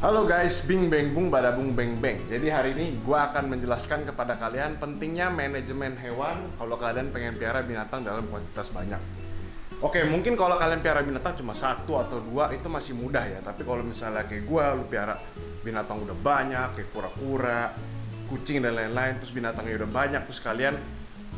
Halo guys, bing beng bung bada bung beng beng. Jadi hari ini gue akan menjelaskan kepada kalian pentingnya manajemen hewan kalau kalian pengen piara binatang dalam kuantitas banyak. Oke, mungkin kalau kalian piara binatang cuma satu atau dua itu masih mudah ya. Tapi kalau misalnya kayak gue, lu piara binatang udah banyak, kayak kura-kura, kucing dan lain-lain, terus binatangnya udah banyak, terus kalian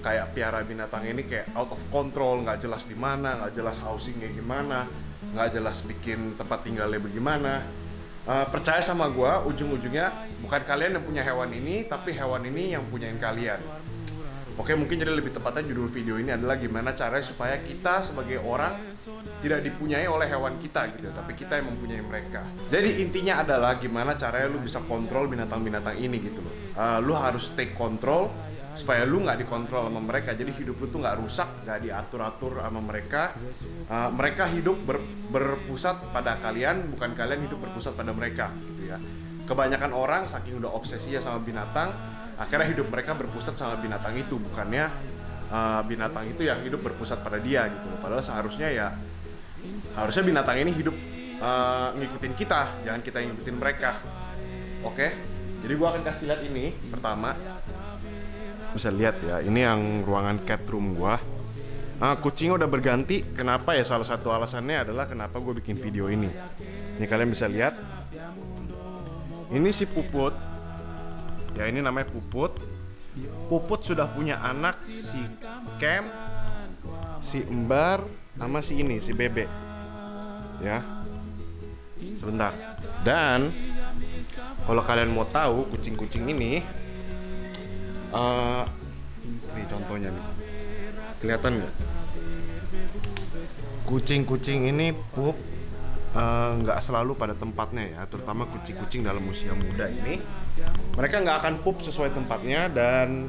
kayak piara binatang ini kayak out of control, nggak jelas di mana, nggak jelas housingnya gimana, nggak jelas bikin tempat tinggalnya bagaimana. Percaya sama gue, ujung-ujungnya bukan kalian yang punya hewan ini, tapi hewan ini yang punyain kalian. Oke, mungkin jadi lebih tepatnya judul video ini adalah gimana caranya supaya kita sebagai orang tidak dipunyai oleh hewan kita gitu, tapi kita yang mempunyai mereka. Jadi intinya adalah gimana caranya lu bisa kontrol binatang-binatang ini gitu loh. Lu harus take control supaya lu nggak dikontrol sama mereka, jadi hidup lu tuh nggak rusak, nggak diatur-atur sama mereka. Mereka hidup berpusat pada kalian, bukan kalian hidup berpusat pada mereka gitu ya. Kebanyakan orang saking udah obsesi ya sama binatang, akhirnya hidup mereka berpusat sama binatang itu, bukannya binatang itu yang hidup berpusat pada dia gitu. Padahal harusnya binatang ini hidup ngikutin kita, jangan kita ngikutin mereka. Oke, jadi gua akan kasih lihat ini pertama. Bisa lihat ya, ini yang ruangan cat room gua. Kucing udah berganti. Kenapa ya? Salah satu alasannya adalah kenapa gue bikin video ini. Ini kalian bisa lihat. Ini si Puput. Ya, ini namanya Puput. Puput sudah punya anak, si Cam, si Embar, sama si ini, si Bebe. Ya. Sebentar. Dan kalau kalian mau tahu kucing-kucing ini, ini contohnya nih, kelihatan nggak? Kucing-kucing ini pup nggak selalu pada tempatnya ya, terutama kucing-kucing dalam usia muda ini. Mereka nggak akan pup sesuai tempatnya. Dan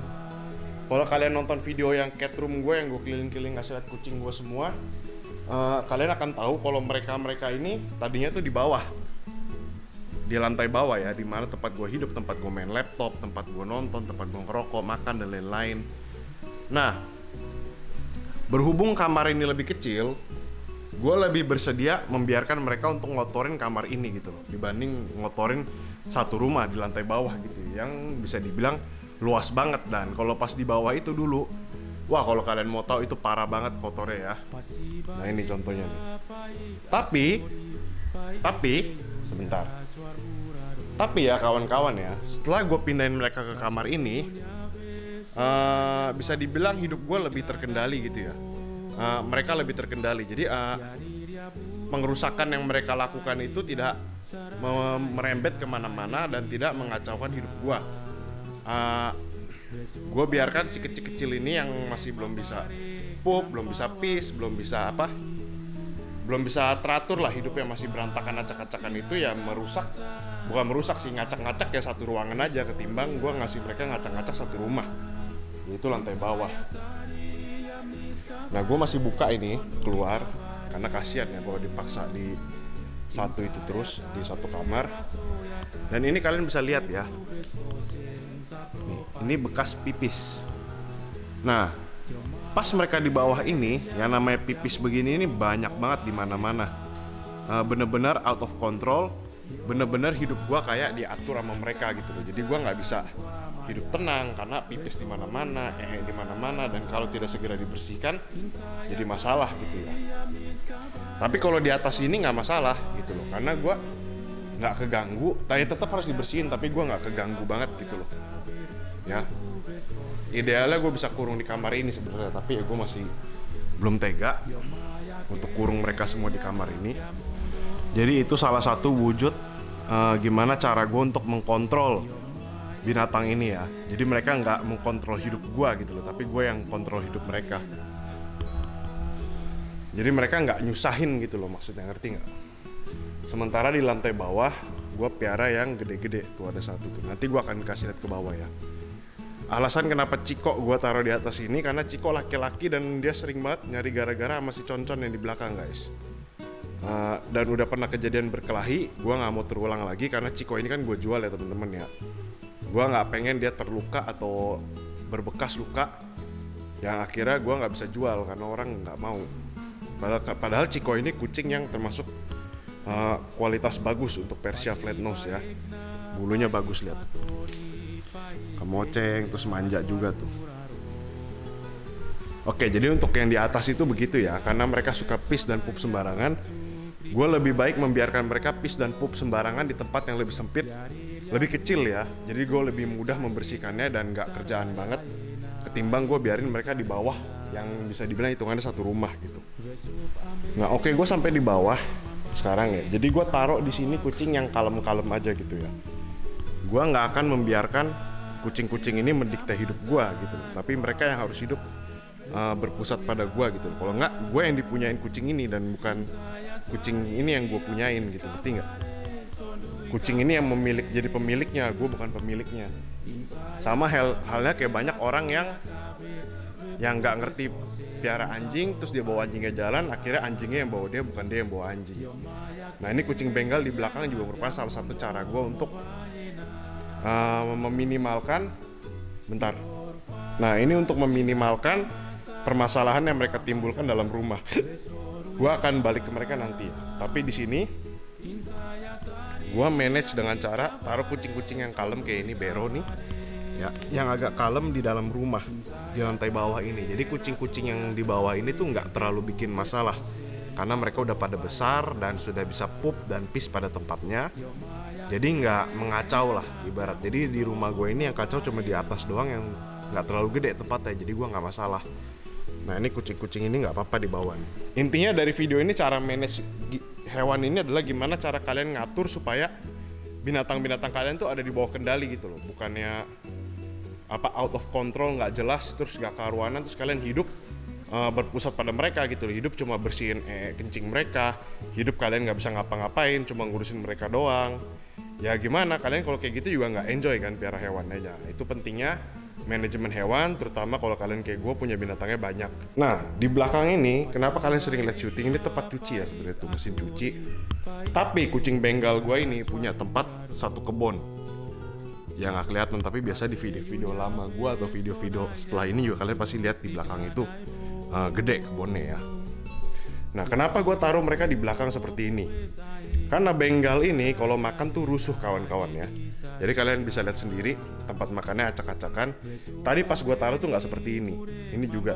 kalau kalian nonton video yang cat room gue, yang gue keliling-keliling ngasih lihat kucing gue semua, kalian akan tahu kalau mereka ini tadinya tuh di bawah, di lantai bawah ya, di mana tempat gue hidup, tempat gue main laptop, tempat gue nonton, tempat gue ngerokok, makan dan lain-lain. Nah, berhubung kamar ini lebih kecil, gue lebih bersedia membiarkan mereka untuk ngotorin kamar ini gitu loh, dibanding ngotorin satu rumah di lantai bawah gitu, yang bisa dibilang luas banget. Dan kalau pas di bawah itu dulu, wah, kalau kalian mau tahu itu parah banget kotornya ya. Nah, ini contohnya nih. Tapi sebentar. Tapi ya kawan-kawan ya, setelah gue pindahin mereka ke kamar ini, bisa dibilang hidup gue lebih terkendali gitu ya. Mereka lebih terkendali. Jadi pengerusakan yang mereka lakukan itu tidak merembet kemana-mana dan tidak mengacaukan hidup gue. Gue biarkan si kecil-kecil ini yang masih belum bisa pup, belum bisa pis, belum bisa teratur lah hidupnya, masih berantakan, acak-acakan itu ya bukan merusak sih, ngacak-ngacak ya satu ruangan aja, ketimbang gue ngasih mereka ngacak-ngacak satu rumah, itu lantai bawah. Nah, gue masih buka ini keluar karena kasihan ya kalau dipaksa di satu itu terus, di satu kamar. Dan ini kalian bisa lihat ya, nih, ini bekas pipis. Nah, pas mereka di bawah ini, yang namanya pipis begini ini banyak banget di mana-mana. Bener-bener out of control, bener-bener hidup gua kayak diatur sama mereka gitu loh. Jadi gua nggak bisa hidup tenang karena pipis di mana-mana, di mana-mana, dan kalau tidak segera dibersihkan jadi masalah gitu ya. Tapi kalau di atas ini nggak masalah gitu loh, karena gua nggak keganggu. Tapi tetap harus dibersihin, tapi gua nggak keganggu banget gitu loh. Ya, idealnya gue bisa kurung di kamar ini sebenarnya, tapi ya gue masih belum tega untuk kurung mereka semua di kamar ini. Jadi itu salah satu wujud gimana cara gue untuk mengkontrol binatang ini ya. Jadi mereka nggak mengkontrol hidup gue gitu loh, tapi gue yang kontrol hidup mereka. Jadi mereka nggak nyusahin gitu loh, maksudnya, ngerti nggak? Sementara di lantai bawah gue piara yang gede-gede tuh, ada satu tuh. Nanti gue akan kasih lihat ke bawah ya. Alasan kenapa Ciko gue taruh di atas ini karena Ciko laki-laki dan dia sering banget nyari gara-gara sama si concon yang di belakang, guys. Dan udah pernah kejadian berkelahi, gue nggak mau terulang lagi karena Ciko ini kan gue jual ya temen-temen ya. Gue nggak pengen dia terluka atau berbekas luka yang akhirnya gue nggak bisa jual karena orang nggak mau. Padahal Ciko ini kucing yang termasuk kualitas bagus untuk Persia flat nose ya. Bulunya bagus, lihat. Kemoceng, terus manja juga tuh. Oke, jadi untuk yang di atas itu begitu ya, karena mereka suka pis dan pup sembarangan. Gue lebih baik membiarkan mereka pis dan pup sembarangan di tempat yang lebih sempit, lebih kecil ya. Jadi gue lebih mudah membersihkannya dan gak kerjaan banget, ketimbang gue biarin mereka di bawah yang bisa dibilang hitungannya satu rumah gitu. Nah oke, gue sampai di bawah sekarang ya. Jadi gue taruh di sini kucing yang kalem-kalem aja gitu ya. Gue nggak akan membiarkan kucing-kucing ini mendikte hidup gue gitu. Tapi mereka yang harus hidup berpusat pada gue gitu. Kalau nggak, gue yang dipunyain kucing ini dan bukan kucing ini yang gue punyain gitu. Ngerti nggak? Kucing ini yang jadi pemiliknya, gue bukan pemiliknya. Sama halnya kayak banyak orang yang nggak ngerti piara anjing, terus dia bawa anjingnya jalan, akhirnya anjingnya yang bawa dia, bukan dia yang bawa anjing. Nah ini kucing Bengal di belakang juga merupakan salah satu cara gue untuk meminimalkan, Nah ini untuk meminimalkan permasalahan yang mereka timbulkan dalam rumah. Gue akan balik ke mereka nanti. Tapi di sini gue manage dengan cara taruh kucing-kucing yang kalem kayak ini, Bero nih ya, yang agak kalem di dalam rumah di lantai bawah ini. Jadi kucing-kucing yang di bawah ini tuh nggak terlalu bikin masalah karena mereka udah pada besar dan sudah bisa pup dan pis pada tempatnya. Jadi nggak mengacau lah ibarat. Jadi di rumah gue ini yang kacau cuma di atas doang yang nggak terlalu gede tempatnya. Jadi gue nggak masalah. Nah ini kucing-kucing ini nggak apa-apa di bawah nih. Intinya dari video ini cara manage hewan ini adalah gimana cara kalian ngatur supaya binatang-binatang kalian tuh ada di bawah kendali gitu loh. Bukannya out of control, nggak jelas, terus nggak karuanan, terus kalian hidup berpusat pada mereka gitu loh. Hidup cuma bersihin kencing mereka, hidup kalian nggak bisa ngapa-ngapain, cuma ngurusin mereka doang. Ya gimana, kalian kalau kayak gitu juga nggak enjoy kan piara hewan aja. Itu pentingnya manajemen hewan, terutama kalau kalian kayak gue punya binatangnya banyak. Nah di belakang ini, kenapa kalian sering lihat syuting, ini tempat cuci ya sebenarnya tuh, mesin cuci. Tapi kucing Bengal gue ini punya tempat satu kebun yang nggak kelihatan, tapi biasa di video-video lama gue atau video-video setelah ini juga kalian pasti lihat di belakang itu gede kebunnya ya. Nah kenapa gue taruh mereka di belakang seperti ini? Karena Bengal ini kalau makan tuh rusuh kawan-kawan ya. Jadi kalian bisa lihat sendiri tempat makannya acak-acakan. Tadi pas gue taruh tuh nggak seperti ini. Ini juga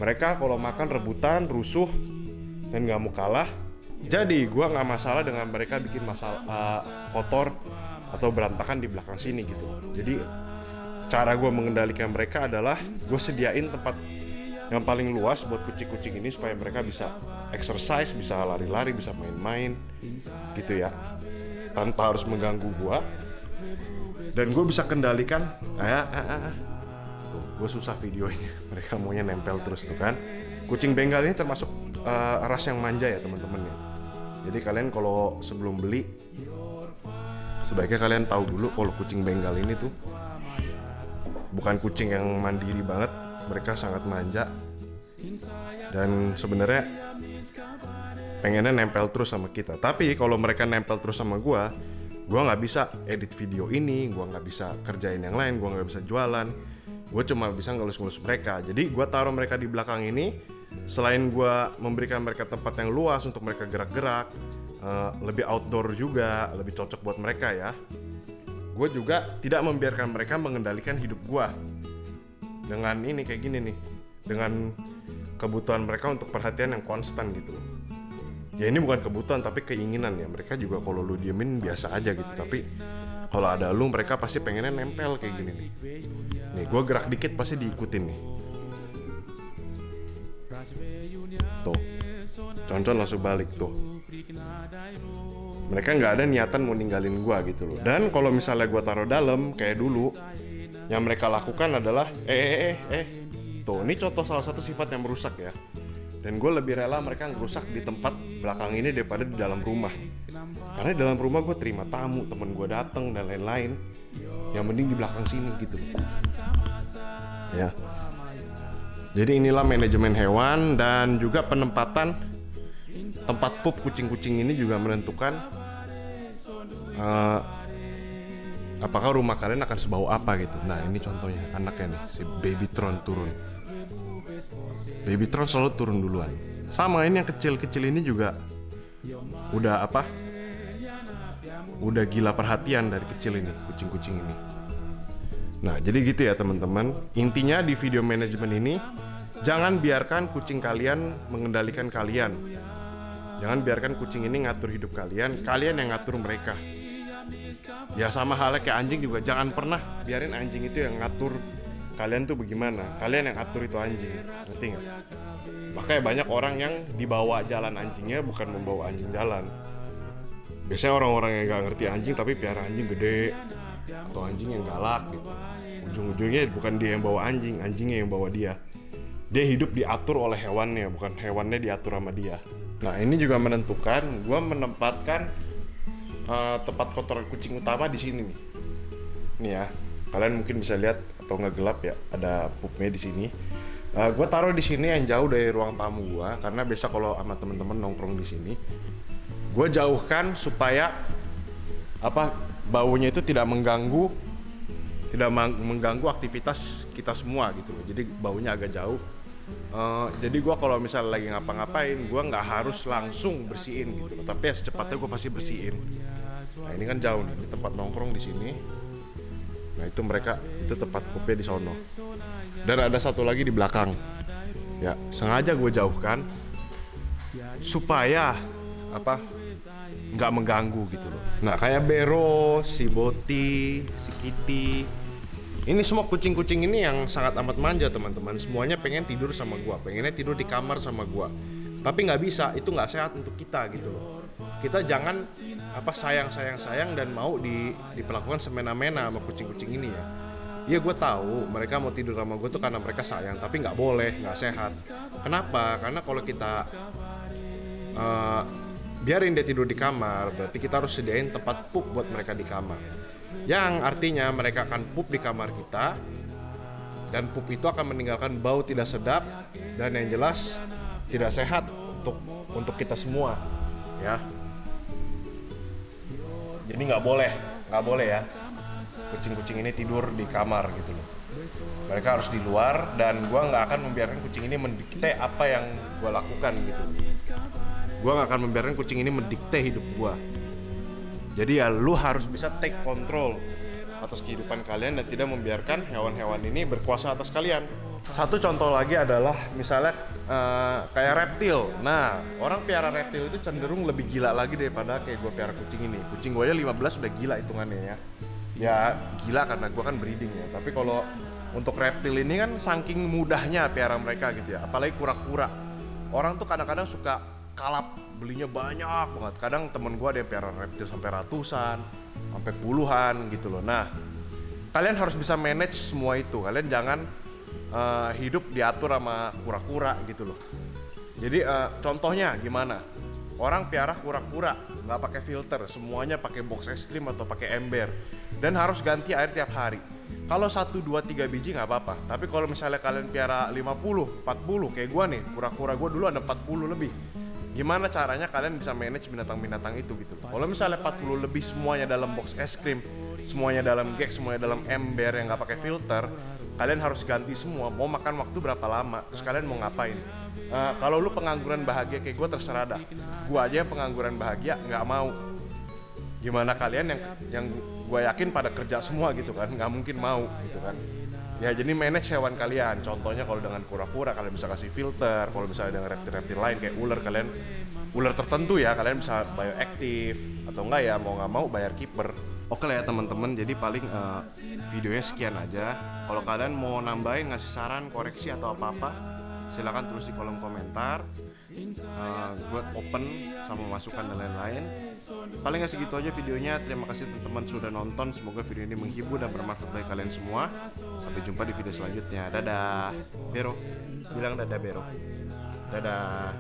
mereka kalau makan rebutan, rusuh, dan nggak mau kalah. Jadi gue nggak masalah dengan mereka bikin masalah kotor atau berantakan di belakang sini gitu. Jadi cara gue mengendalikan mereka adalah gue sediain tempat yang paling luas buat kucing-kucing ini supaya mereka bisa exercise, bisa lari-lari, bisa main-main gitu ya, tanpa harus mengganggu gue. Dan gue bisa kendalikan gue susah videonya, mereka maunya nempel terus tuh kan. Kucing Bengal ini termasuk ras yang manja ya teman-teman ya. Jadi kalian kalau sebelum beli sebaiknya kalian tahu dulu kalau kucing Bengal ini tuh bukan kucing yang mandiri banget. Mereka sangat manja dan sebenarnya pengennya nempel terus sama kita. Tapi kalau mereka nempel terus sama gue nggak bisa edit video ini, gue nggak bisa kerjain yang lain, gue nggak bisa jualan, gue cuma bisa ngelus-ngelus mereka. Jadi gue taruh mereka di belakang ini, selain gue memberikan mereka tempat yang luas untuk mereka gerak-gerak, lebih outdoor juga, lebih cocok buat mereka ya. Gue juga tidak membiarkan mereka mengendalikan hidup gue dengan ini kayak gini nih, dengan kebutuhan mereka untuk perhatian yang konstan gitu. Ya ini bukan kebutuhan tapi keinginan ya. Mereka juga kalau lu diemin biasa aja gitu, tapi kalau ada lu mereka pasti pengennya nempel kayak gini nih. Nih gue gerak dikit pasti diikutin nih. Tuh, Concon langsung balik tuh. Mereka nggak ada niatan mau ninggalin gue gitu loh. Dan kalau misalnya gue taruh dalam kayak dulu, yang mereka lakukan adalah tuh ini contoh salah satu sifat yang merusak ya. Dan gue lebih rela mereka ngerusak di tempat belakang ini daripada di dalam rumah. Karena di dalam rumah gue terima tamu, temen gue dateng dan lain-lain. Yang mending di belakang sini gitu ya. Jadi inilah manajemen hewan dan juga penempatan tempat pup kucing-kucing ini juga menentukan apakah rumah kalian akan sebau apa gitu. Nah ini contohnya anaknya nih, si Babytron turun. Babytron selalu turun duluan. Sama ini yang kecil-kecil ini juga udah apa? Udah gila perhatian dari kecil ini, kucing-kucing ini. Nah, jadi gitu ya teman-teman. Intinya di video manajemen ini, jangan biarkan kucing kalian mengendalikan kalian. Jangan biarkan kucing ini ngatur hidup kalian, kalian yang ngatur mereka. Ya sama halnya kayak anjing juga, jangan pernah biarin anjing itu yang ngatur kalian tuh bagaimana. Kalian yang atur itu anjing, ngerti nggak? Makanya banyak orang yang dibawa jalan anjingnya, bukan membawa anjing jalan. Biasanya orang-orang yang gak ngerti anjing tapi piara anjing gede atau anjing yang galak gitu. Ujung-ujungnya bukan dia yang bawa anjing, anjingnya yang bawa dia. Dia hidup diatur oleh hewannya, bukan hewannya diatur sama dia. Nah ini juga menentukan, gue menempatkan tempat kotoran kucing utama di sini nih. Nih ya, kalian mungkin bisa lihat atau nggak gelap ya, ada pupnya di sini. Gue taruh di sini yang jauh dari ruang tamu gue, karena biasa kalau sama temen-temen nongkrong di sini, gue jauhkan supaya baunya itu tidak mengganggu aktivitas kita semua gitu loh. Jadi baunya agak jauh. Jadi gue kalau misalnya lagi ngapa-ngapain, gue nggak harus langsung bersihin gitu loh. Tapi ya secepatnya gue pasti bersihin. Nah ini kan jauh nih, ini tempat nongkrong di sini. Nah itu tempat pupnya di sono. Dan ada satu lagi di belakang. Ya sengaja gue jauhkan supaya nggak mengganggu gitu loh. Nah kayak Bero, si Boti, si Kitty, ini semua kucing-kucing ini yang sangat amat manja teman-teman. Semuanya pengen tidur sama gua, pengennya tidur di kamar sama gua. Tapi nggak bisa, itu nggak sehat untuk kita gitu loh. Kita jangan sayang dan mau diperlakukan semena-mena sama kucing-kucing ini ya. Iya gue tahu mereka mau tidur sama gue tuh karena mereka sayang, tapi nggak boleh, nggak sehat. Kenapa? Karena kalau kita biarin dia tidur di kamar, berarti kita harus sediain tempat pup buat mereka di kamar. Yang artinya mereka akan pup di kamar kita, dan pup itu akan meninggalkan bau tidak sedap dan yang jelas tidak sehat untuk kita semua, ya. Jadi nggak boleh ya kucing-kucing ini tidur di kamar gitu loh. Mereka harus di luar, dan gua nggak akan membiarkan kucing ini mendikte apa yang gua lakukan gitu. Gue gak akan membiarkan kucing ini mendikte hidup gue. Jadi ya lu harus bisa take control atas kehidupan kalian dan tidak membiarkan hewan-hewan ini berkuasa atas kalian. Satu contoh lagi adalah misalnya kayak reptil. Nah orang piara reptil itu cenderung lebih gila lagi daripada kayak gue piara kucing ini. Kucing gue aja 15 udah gila hitungannya ya. Ya gila karena gue kan breeding ya. Tapi kalau untuk reptil ini kan saking mudahnya piara mereka gitu ya. Apalagi kura-kura. Orang tuh kadang-kadang suka kalap belinya banyak banget. Kadang temen gue ada yang piara reptil sampai ratusan, sampai puluhan gitu loh. Nah, kalian harus bisa manage semua itu. Kalian jangan hidup diatur sama kura-kura gitu loh. Jadi contohnya gimana? Orang piara kura-kura nggak pakai filter, semuanya pakai box es krim atau pakai ember, dan harus ganti air tiap hari. Kalau 1, 2, 3 biji nggak apa-apa. Tapi kalau misalnya kalian piara 50, 40 kayak gue nih, kura-kura gue dulu ada 40 lebih. Gimana caranya kalian bisa manage binatang-binatang itu gitu. Kalau misalnya 40 lebih semuanya dalam box es krim, semuanya dalam gek, semuanya dalam ember yang nggak pakai filter, kalian harus ganti semua. Mau makan waktu berapa lama? Terus kalian mau ngapain? Kalau lu pengangguran bahagia kayak gue terserah dah. Gue aja yang pengangguran bahagia nggak mau. Gimana kalian yang gue yakin pada kerja semua gitu kan? Nggak mungkin mau gitu kan? Ya jadi manage hewan kalian. Contohnya kalau dengan kura-kura kalian bisa kasih filter. Kalau misalnya dengan reptil-reptil lain kayak ular tertentu ya, kalian bisa bioaktif. Atau enggak ya mau nggak mau bayar kiper. Oke lah ya teman-teman, jadi paling videonya sekian aja. Kalau kalian mau nambahin, ngasih saran, koreksi atau apa-apa, silakan tulis di kolom komentar. Gue open sama masukan dan lain-lain. Paling nggak segitu aja videonya. Terima kasih teman-teman sudah nonton. Semoga video ini menghibur dan bermanfaat bagi kalian semua. Sampai jumpa di video selanjutnya. Dadah Bero, bilang dadah Bero. Dadah.